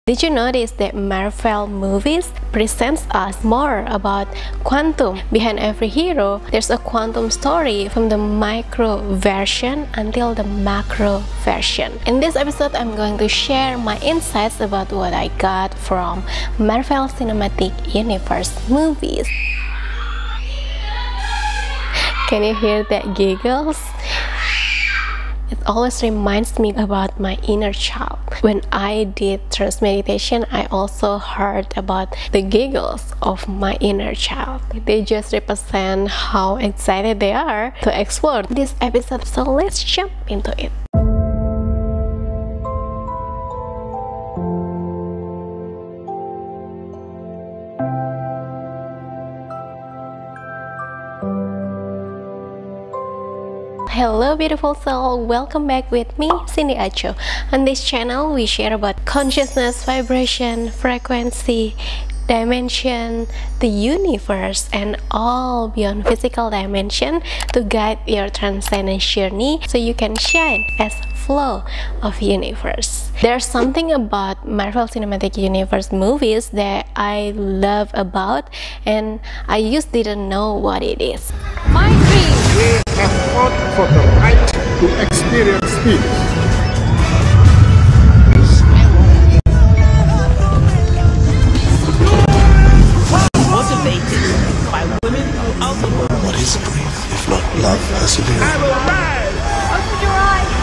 Did you notice that Marvel movies presents us more about quantum? Behind every hero, there's a quantum story from the micro version until the macro version. In this episode, I'm going to share my insights about what I got from Marvel Cinematic Universe movies. Can you hear that giggles? It always reminds me about my inner child. When I did trance meditation, I also heard about the giggles of my inner child. They just represent how excited they are to explore this episode, so let's jump into it. Hello beautiful soul, welcome back with me, Cindyaco. On this channel, we share about consciousness, vibration, frequency, dimension, the universe, and all beyond physical dimension to guide your transcendence journey so you can shine as flow of universe. There's something about Marvel Cinematic Universe movies that I love about, and I just didn't know what it is. My dream! We have fought for the right to experience peace. Motivated by women of the world. What is grief if not love persevering? I will rise! Open your eyes!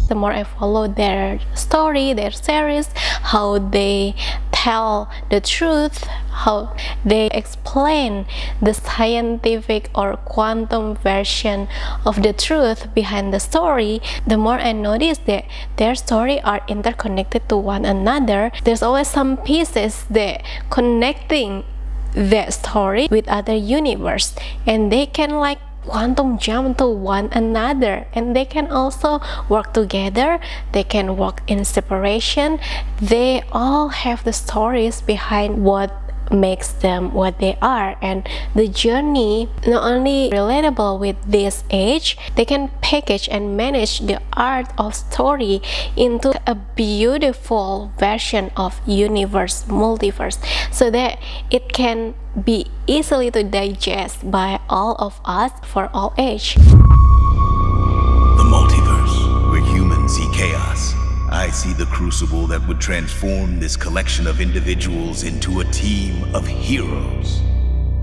The more I follow their story, their series, how they tell the truth, how they explain the scientific or quantum version of the truth behind the story, the more I notice that their story are interconnected to one another. There's always some pieces that connecting that story with other universe, and they can like quantum jump to one another, and they can also work together, they can work in separation. They all have the stories behind what makes them what they are, and the journey not only relatable with this age, they can package and manage the art of story into a beautiful version of universe, multiverse, so that it can be easily to digest by all of us for all age. The multiverse, where humans see chaos. I see the crucible that would transform this collection of individuals into a team of heroes,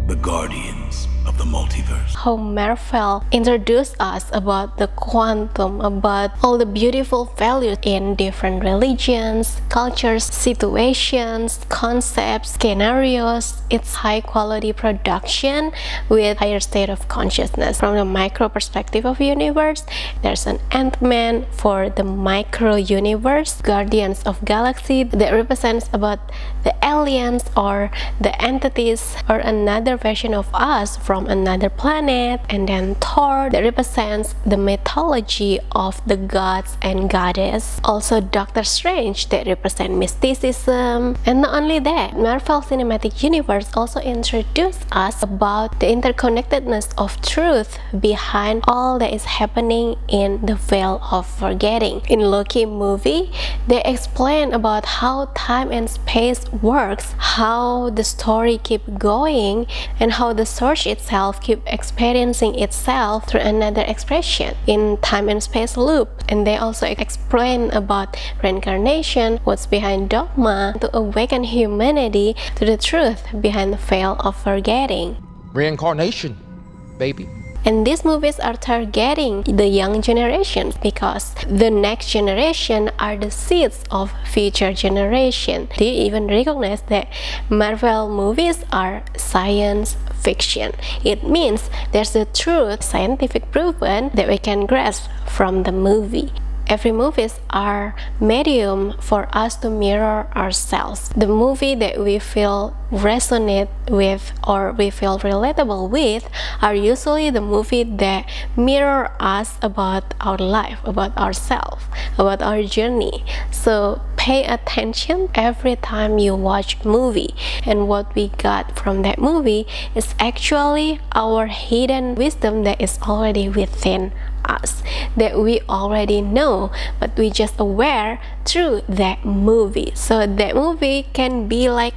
the guardians of the multiverse. How Marvel introduced us about the quantum, about all the beautiful values in different religions, cultures, situations, concepts, scenarios. It's high quality production with higher state of consciousness. From the micro perspective of universe, there's an Ant-Man for the micro universe, Guardians of Galaxy that represents about the aliens or the entities or another version of us from another planet, and then Thor that represents the mythology of the gods and goddess. Also Doctor Strange that represents mysticism. And not only that, Marvel Cinematic Universe also introduced us about the interconnectedness of truth behind all that is happening in the veil of forgetting. In Loki movie, they explain about how time and space works, how the story keep going, and how the source itself keep experiencing itself through another expression in time and space loop. And they also explain about reincarnation, what's behind dogma, to awaken humanity to the truth behind the veil of forgetting. Reincarnation, baby. And these movies are targeting the young generation because the next generation are the seeds of future generation. Do you even recognize that Marvel movies are science fiction? It means there's the truth, scientific proven, that we can grasp from the movie. Every movies are medium for us to mirror ourselves. The movie that we feel resonate with or we feel relatable with are usually the movie that mirror us about our life, about ourselves, about our journey. So pay attention every time you watch a movie, and what we got from that movie is actually our hidden wisdom that is already within us, that we already know, but we just aware through that movie. So that movie can be like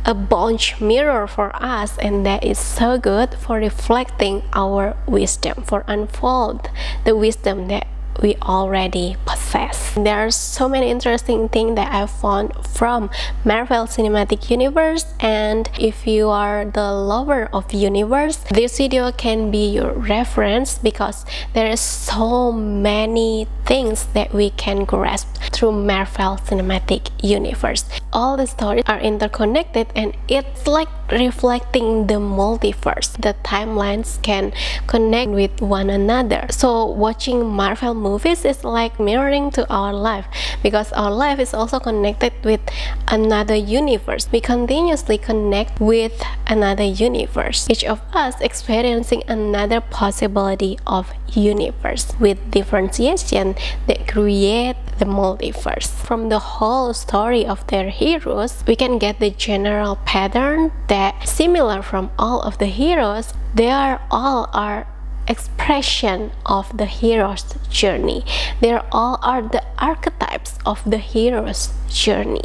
a bunch mirror for us, and that is so good for reflecting our wisdom, for unfold the wisdom that we already possess. There are so many interesting things that I found from Marvel Cinematic Universe, and if you are the lover of universe, this video can be your reference because there is so many things that we can grasp through Marvel Cinematic Universe. All the stories are interconnected, and it's like reflecting the multiverse. The timelines can connect with one another. So watching Marvel movies is like mirroring to our life, because our life is also connected with another universe. We continuously connect with another universe, each of us experiencing another possibility of universe with differentiation that create the multiverse. From the whole story of their heroes, we can get the general pattern that similar from all of the heroes. They are all are expression of the hero's journey. They all are the archetypes of the hero's journey,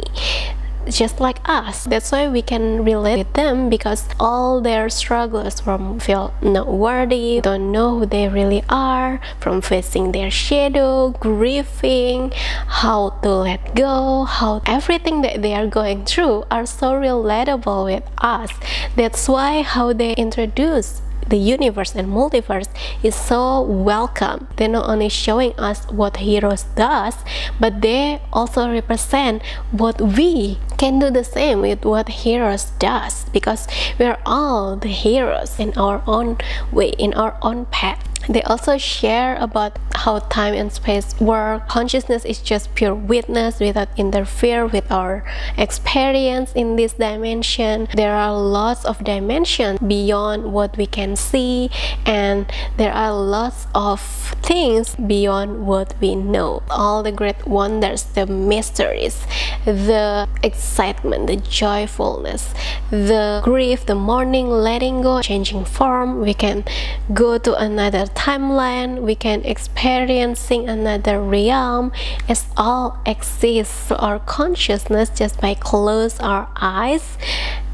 just like us. That's why we can relate with them, because all their struggles, from feel not worthy, don't know who they really are, from facing their shadow, grieving, how to let go, how everything that they are going through are so relatable with us. That's why how they introduce the universe and multiverse is so welcome. They're not only showing us what heroes does, but they also represent what we can do the same with what heroes does, because we're all the heroes in our own way, in our own path. They also share about how time and space work. Consciousness is just pure witness without interfere with our experience in this dimension. There are lots of dimensions beyond what we can see, and there are lots of things beyond what we know. All the great wonders, the mysteries, the excitement, the joyfulness, the grief, the mourning, letting go, changing form. We can go to another timeline, we can experiencing another realm. It all exists to our consciousness just by close our eyes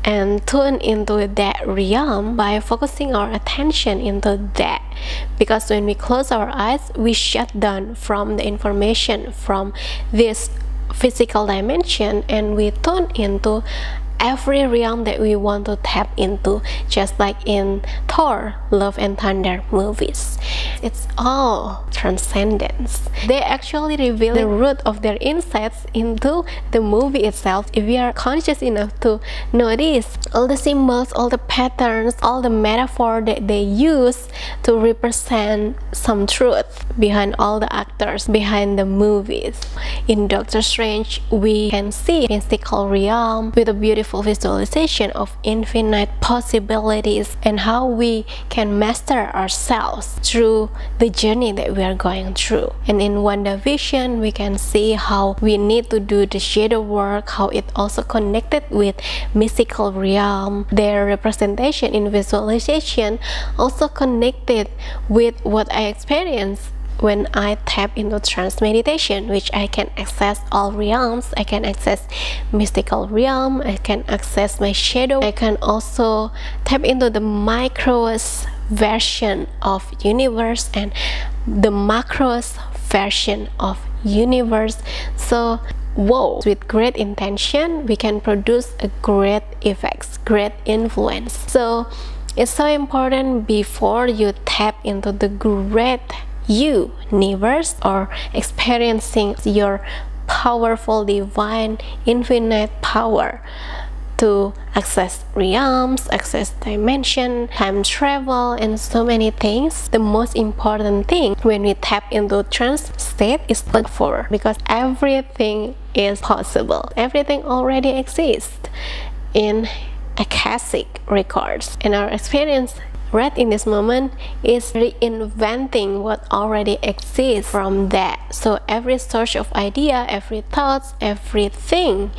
and tune into that realm by focusing our attention into that. Because when we close our eyes, we shut down from the information from this physical dimension, and we tune into every realm that we want to tap into, just like in Thor, Love and Thunder movies. It's all transcendence. They actually reveal the root of their insights into the movie itself. If we are conscious enough to notice all the symbols, all the patterns, all the metaphor that they use to represent some truth behind all the actors behind the movies. In Doctor Strange, we can see mystical realm with a beautiful visualization of infinite possibilities, and how we can master ourselves through the journey that we are going through. And in WandaVision, we can see how we need to do the shadow work, how it also connected with mystical realm. Their representation in visualization also connected with what I experienced when I tap into trance meditation, which I can access all realms. I can access mystical realm, I can access my shadow, I can also tap into the micros version of universe and the macros version of universe. So whoa, with great intention we can produce a great effects, great influence. So it's so important before you tap into the great universe or experiencing your powerful divine infinite power to access realms, access dimension, time travel, and so many things. The most important thing when we tap into trance state is look for, because everything is possible, everything already exists in akashic records, and our experience right in this moment is reinventing what already exists from that. So every source of idea, every thoughts, everything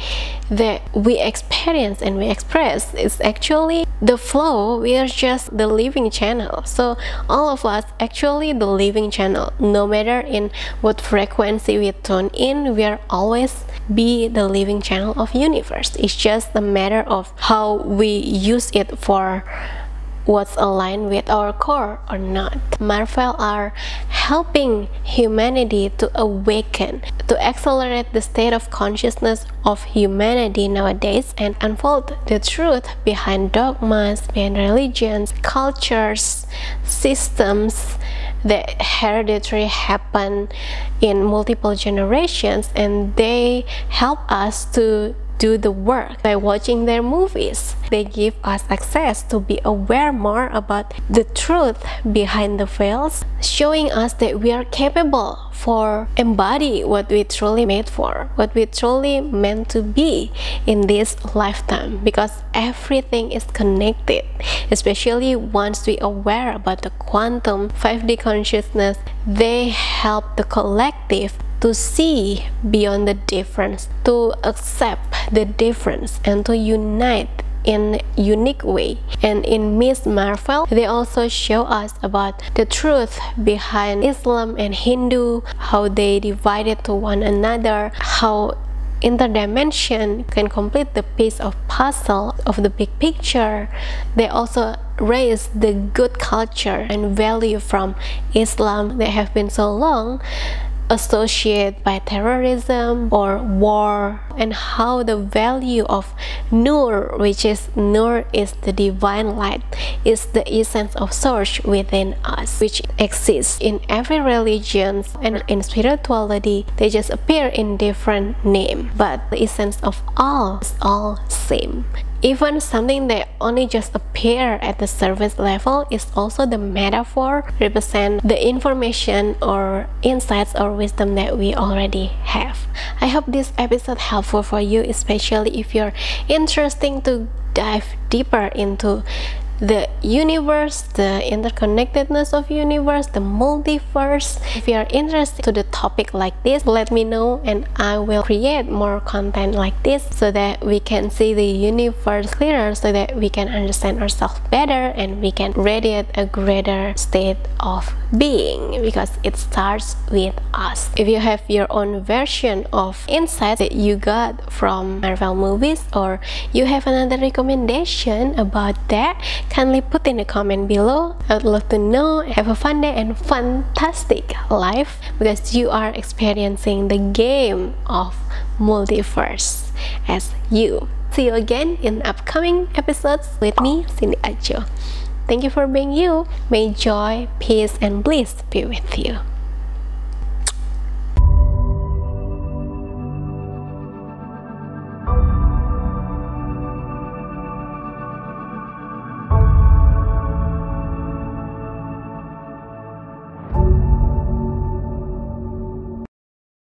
that we experience and we express is actually the flow. We are just the living channel. So all of us actually the living channel. No matter in what frequency we tune in, we are always be the living channel of universe. It's just a matter of how we use it for what's aligned with our core or not. Marvel are helping humanity to awaken, to accelerate the state of consciousness of humanity nowadays and unfold the truth behind dogmas, behind religions, cultures, systems that hereditary happen in multiple generations, and they help us to do the work by watching their movies. They give us access to be aware more about the truth behind the veils, showing us that we are capable for embody what we truly made for, what we truly meant to be in this lifetime, because everything is connected, especially once we aware about the quantum 5D consciousness. They help the collective to see beyond the difference, to accept the difference, and to unite in a unique way. And in Miss Marvel, they also show us about the truth behind Islam and Hindu, how they divided to one another, how interdimension can complete the piece of puzzle of the big picture. They also raise the good culture and value from Islam that have been so long associated by terrorism or war, and how the value of Nur, which is Nur is the divine light, is the essence of source within us, which exists in every religion, and in spirituality they just appear in different name, but the essence of all is all same. Even something that only just appear at the surface level is also the metaphor, represent the information or insights or wisdom that we already have. I hope this episode helpful for you, especially if you're interested to dive deeper into the universe, the interconnectedness of universe, the multiverse. If you are interested to the topic like this, let me know and I will create more content like this so that we can see the universe clearer, so that we can understand ourselves better and we can radiate a greater state of being, because it starts with us. If you have your own version of insights that you got from Marvel movies, or you have another recommendation about that, kindly put in the comment below. I would love to know. Have a fun day and fantastic life, because you are experiencing the game of multiverse as you. See you again in upcoming episodes with me, Cindyaco. Thank you for being you. May joy, peace, and bliss be with you.